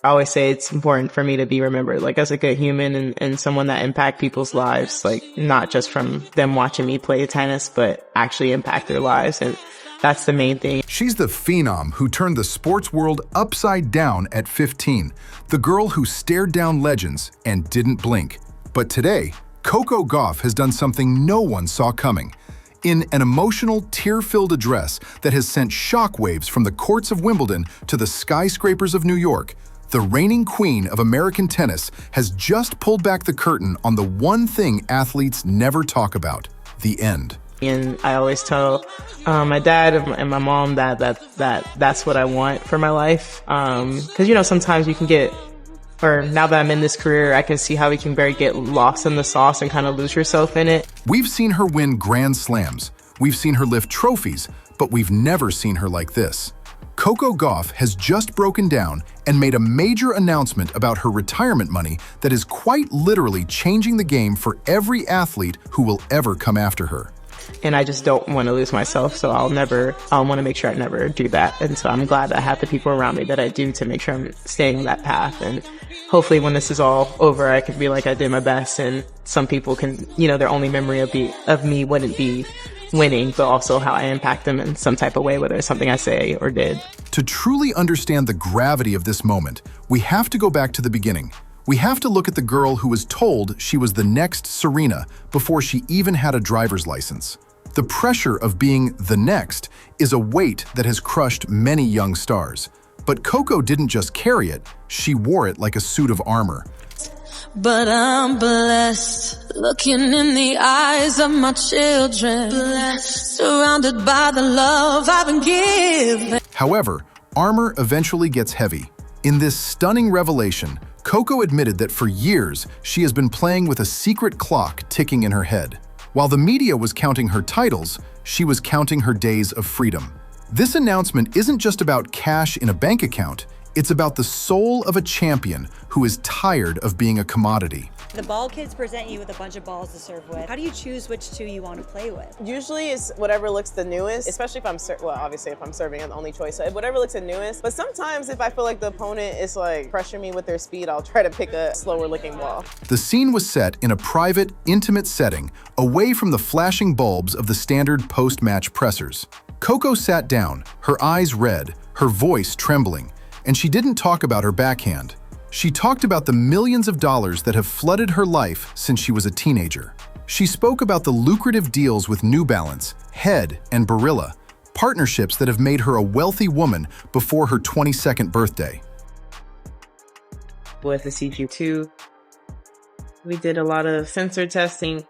I always say it's important for me to be remembered, like, as a good human and someone that impact people's lives, like, not just from them watching me play tennis, but actually impact their lives. And that's the main thing. She's the phenom who turned the sports world upside down at 15, the girl who stared down legends and didn't blink. But today, Coco Gauff has done something no one saw coming. In an emotional, tear-filled address that has sent shockwaves from the courts of Wimbledon to the skyscrapers of New York, the reigning queen of American tennis has just pulled back the curtain on the one thing athletes never talk about: the end. And I always tell my dad and my mom that's what I want for my life. Because, you know, sometimes you can get, or now that I'm in this career, I can see how we can get lost in the sauce and kind of lose yourself in it. We've seen her win Grand Slams. We've seen her lift trophies, but we've never seen her like this. Coco Gauff has just broken down and made a major announcement about her retirement money that is quite literally changing the game for every athlete who will ever come after her. And I just don't want to lose myself, so I'll want to make sure I never do that. And so I'm glad I have the people around me that I do to make sure I'm staying on that path. And hopefully when this is all over, I can be like, I did my best, and some people can, you know, their only memory of me wouldn't be winning, but also how I impact them in some type of way, whether it's something I say or did. To truly understand the gravity of this moment, we have to go back to the beginning. We have to look at the girl who was told she was the next Serena before she even had a driver's license. The pressure of being the next is a weight that has crushed many young stars. But Coco didn't just carry it, she wore it like a suit of armor. But I'm blessed, looking in the eyes of my children, blessed, surrounded by the love I've been given. However, armor eventually gets heavy. In this stunning revelation, Coco admitted that for years she has been playing with a secret clock ticking in her head. While the media was counting her titles, she was counting her days of freedom. This announcement isn't just about cash in a bank account, it's about the soul of a champion who is tired of being a commodity. The ball kids present you with a bunch of balls to serve with. How do you choose which two you want to play with? Usually it's whatever looks the newest, especially if I'm, obviously if I'm serving, I'm the only choice. So whatever looks the newest. But sometimes if I feel like the opponent is like pressuring me with their speed, I'll try to pick a slower looking ball. The scene was set in a private, intimate setting, away from the flashing bulbs of the standard post-match pressers. Coco sat down, her eyes red, her voice trembling, and she didn't talk about her backhand. She talked about the millions of dollars that have flooded her life since she was a teenager. She spoke about the lucrative deals with New Balance, Head, and Barilla, partnerships that have made her a wealthy woman before her 22nd birthday. With the CQ2, we did a lot of sensor testing.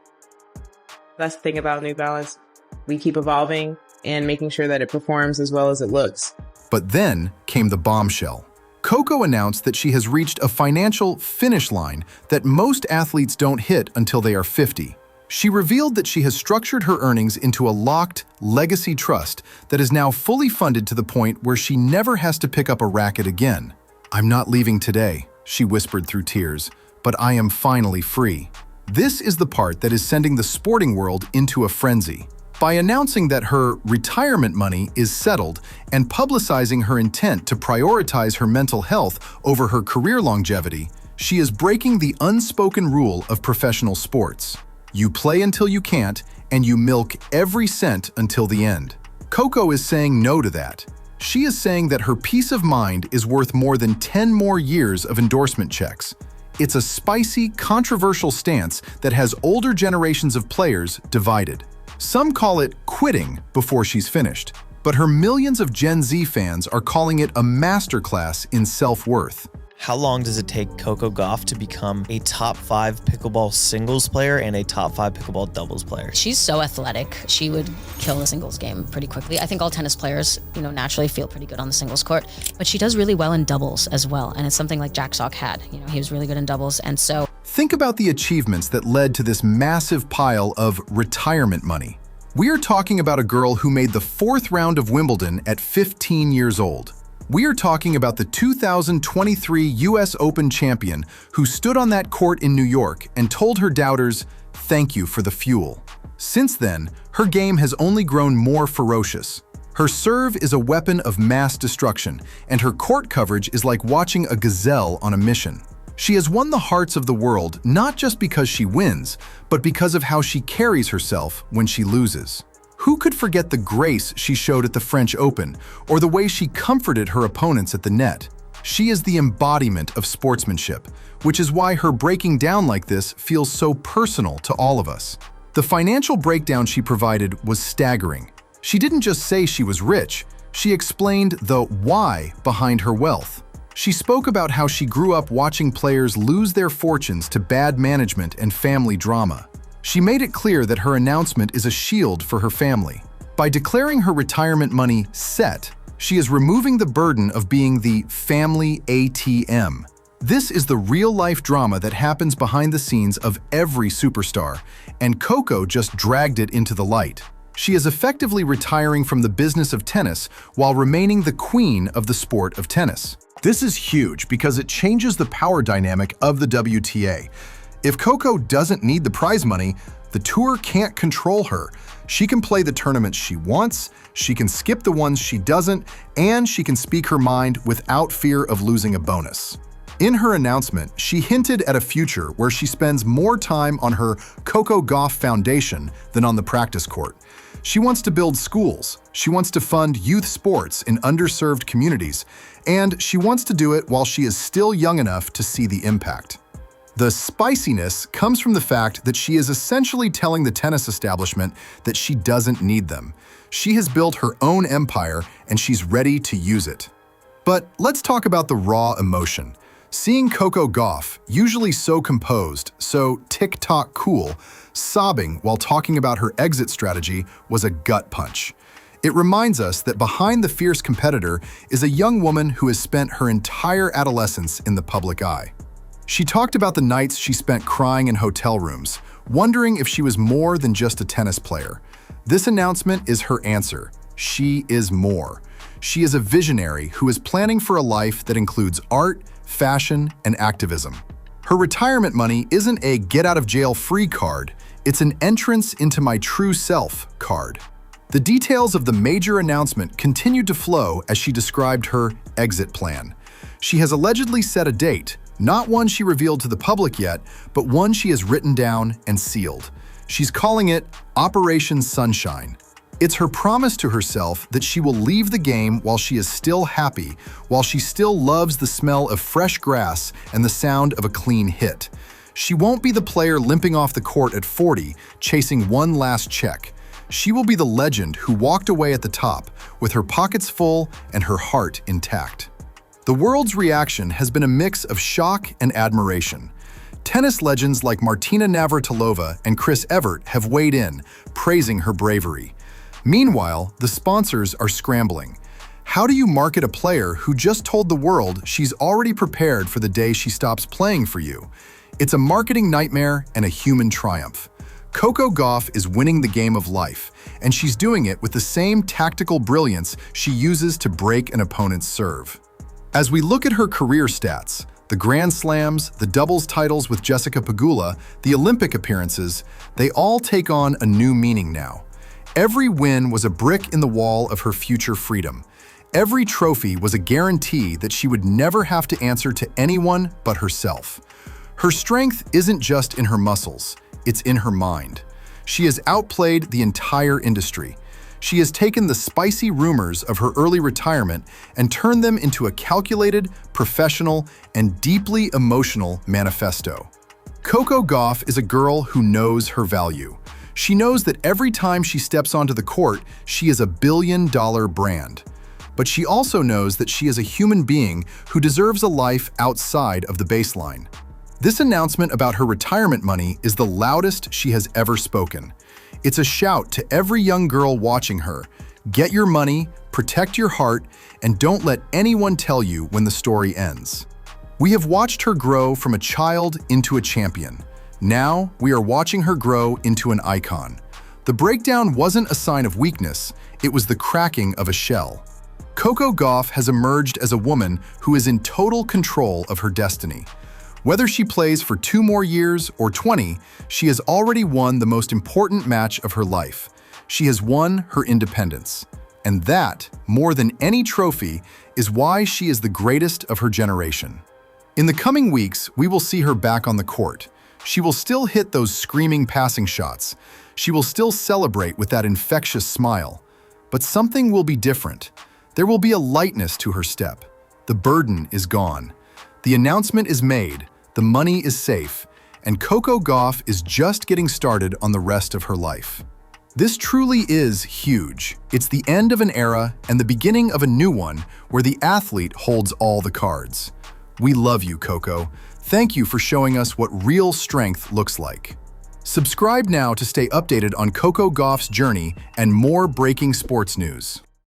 That's the thing about New Balance. We keep evolving and making sure that it performs as well as it looks. But then came the bombshell. Coco announced that she has reached a financial finish line that most athletes don't hit until they are 50. She revealed that she has structured her earnings into a locked legacy trust that is now fully funded to the point where she never has to pick up a racket again. "I'm not leaving today," she whispered through tears, "but I am finally free." This is the part that is sending the sporting world into a frenzy. By announcing that her retirement money is settled and publicizing her intent to prioritize her mental health over her career longevity, she is breaking the unspoken rule of professional sports. You play until you can't, and you milk every cent until the end. Coco is saying no to that. She is saying that her peace of mind is worth more than 10 more years of endorsement checks. It's a spicy, controversial stance that has older generations of players divided. Some call it quitting before she's finished, but her millions of Gen Z fans are calling it a masterclass in self-worth. How long does it take Coco Gauff to become a top 5 pickleball singles player and a top 5 pickleball doubles player? She's so athletic. She would kill the singles game pretty quickly. I think all tennis players, naturally feel pretty good on the singles court, but she does really well in doubles as well. And it's something like Jack Sock had. He was really good in doubles. And so think about the achievements that led to this massive pile of retirement money. We are talking about a girl who made the 4th round of Wimbledon at 15 years old. We are talking about the 2023 US Open champion who stood on that court in New York and told her doubters, "Thank you for the fuel." Since then, her game has only grown more ferocious. Her serve is a weapon of mass destruction, and her court coverage is like watching a gazelle on a mission. She has won the hearts of the world not just because she wins, but because of how she carries herself when she loses. Who could forget the grace she showed at the French Open, or the way she comforted her opponents at the net? She is the embodiment of sportsmanship, which is why her breaking down like this feels so personal to all of us. The financial breakdown she provided was staggering. She didn't just say she was rich, she explained the why behind her wealth. She spoke about how she grew up watching players lose their fortunes to bad management and family drama. She made it clear that her announcement is a shield for her family. By declaring her retirement money set, she is removing the burden of being the family ATM. This is the real-life drama that happens behind the scenes of every superstar, and Coco just dragged it into the light. She is effectively retiring from the business of tennis while remaining the queen of the sport of tennis. This is huge because it changes the power dynamic of the WTA. If Coco doesn't need the prize money, the tour can't control her. She can play the tournaments she wants, she can skip the ones she doesn't, and she can speak her mind without fear of losing a bonus. In her announcement, she hinted at a future where she spends more time on her Coco Gauff Foundation than on the practice court. She wants to build schools, she wants to fund youth sports in underserved communities, and she wants to do it while she is still young enough to see the impact. The spiciness comes from the fact that she is essentially telling the tennis establishment that she doesn't need them. She has built her own empire and she's ready to use it. But let's talk about the raw emotion. Seeing Coco Gauff, usually so composed, so tick-tock cool, sobbing while talking about her exit strategy was a gut punch. It reminds us that behind the fierce competitor is a young woman who has spent her entire adolescence in the public eye. She talked about the nights she spent crying in hotel rooms, wondering if she was more than just a tennis player. This announcement is her answer. She is more. She is a visionary who is planning for a life that includes art, fashion, and activism. Her retirement money isn't a get-out-of-jail-free card, it's an entrance into my true self card. The details of the major announcement continued to flow as she described her exit plan. She has allegedly set a date, not one she revealed to the public yet, but one she has written down and sealed. She's calling it Operation Sunshine. It's her promise to herself that she will leave the game while she is still happy, while she still loves the smell of fresh grass and the sound of a clean hit. She won't be the player limping off the court at 40, chasing one last check. She will be the legend who walked away at the top, with her pockets full and her heart intact. The world's reaction has been a mix of shock and admiration. Tennis legends like Martina Navratilova and Chris Evert have weighed in, praising her bravery. Meanwhile, the sponsors are scrambling. How do you market a player who just told the world she's already prepared for the day she stops playing for you? It's a marketing nightmare and a human triumph. Coco Gauff is winning the game of life, and she's doing it with the same tactical brilliance she uses to break an opponent's serve. As we look at her career stats, the Grand Slams, the doubles titles with Jessica Pegula, the Olympic appearances, they all take on a new meaning now. Every win was a brick in the wall of her future freedom. Every trophy was a guarantee that she would never have to answer to anyone but herself. Her strength isn't just in her muscles, it's in her mind. She has outplayed the entire industry. She has taken the spicy rumors of her early retirement and turned them into a calculated, professional, and deeply emotional manifesto. Coco Gauff is a girl who knows her value. She knows that every time she steps onto the court, she is a billion-dollar brand. But she also knows that she is a human being who deserves a life outside of the baseline. This announcement about her retirement money is the loudest she has ever spoken. It's a shout to every young girl watching her. Get your money, protect your heart, and don't let anyone tell you when the story ends. We have watched her grow from a child into a champion. Now, we are watching her grow into an icon. The breakdown wasn't a sign of weakness, it was the cracking of a shell. Coco Gauff has emerged as a woman who is in total control of her destiny. Whether she plays for 2 more years or 20, she has already won the most important match of her life. She has won her independence. And that, more than any trophy, is why she is the greatest of her generation. In the coming weeks, we will see her back on the court. She will still hit those screaming passing shots. She will still celebrate with that infectious smile. But something will be different. There will be a lightness to her step. The burden is gone. The announcement is made, the money is safe, and Coco Gauff is just getting started on the rest of her life. This truly is huge. It's the end of an era and the beginning of a new one where the athlete holds all the cards. We love you, Coco. Thank you for showing us what real strength looks like. Subscribe now to stay updated on Coco Gauff's journey and more breaking sports news.